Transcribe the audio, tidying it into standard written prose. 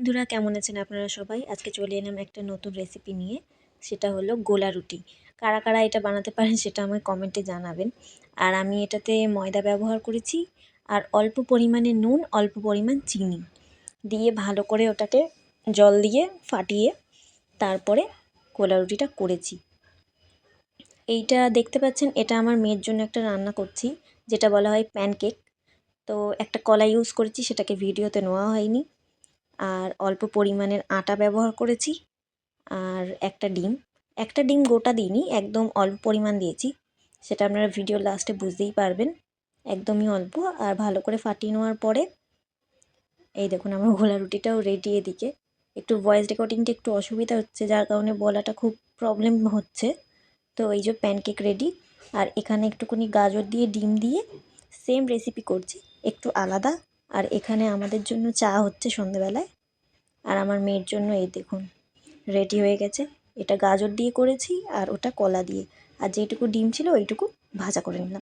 বন্ধুরা কেমন আছেন আপনারা সবাই? আজকে চলে এলাম একটা নতুন রেসিপি নিয়ে। সেটা হলো গোলা রুটি। কারা, কারা এটা বানাতে পারেন সেটা আমায় কমেন্টে জানাবেন। আর আমি এটাতে ময়দা ব্যবহার করেছি আর অল্প পরিমাণে নুন, অল্প পরিমাণ চিনি দিয়ে ভালো করে ওটাকে জল দিয়ে ফাটিয়ে তারপরে গোলা রুটিটা করেছি। এইটা দেখতে পাচ্ছেন, এটা আমার মেয়ের জন্য একটা রান্না করছি, যেটা বলা হয় প্যানকেক। তো একটা কলাই ইউজ করেছি, সেটাকে ভিডিওতে নেওয়া হয়নি। আর অল্প পরিমাণের আটা ব্যবহার করেছি আর একটা ডিম গোটা দিইনি, একদম অল্প পরিমাণ দিয়েছি। সেটা আপনারা ভিডিও লাস্টে বুঝতেই পারবেন, একদমই অল্প। আর ভালো করে ফাটিয়ে নেওয়ার পরে এই দেখুন আমার গোলা রুটিটাও রেডি। এদিকে একটু ভয়েস রেকর্ডিংটা একটু অসুবিধা হচ্ছে, যার কারণে বলাটা খুব প্রবলেম হচ্ছে। তো এই যে প্যানকেক রেডি। আর এখানে একটুখানি গাজর দিয়ে ডিম দিয়ে সেম রেসিপি করছি, একটু আলাদা। আর এখানে আমাদের জন্য চা হচ্ছে সন্ধেবেলায়। আর আমার মেয়ের জন্য এই দেখুন রেডি হয়ে গেছে। এটা গাজর দিয়ে করেছি আর ওটা কলা দিয়ে। আর যেটুকু ডিম ছিল ওইটুকু ভাজা করে নিলাম।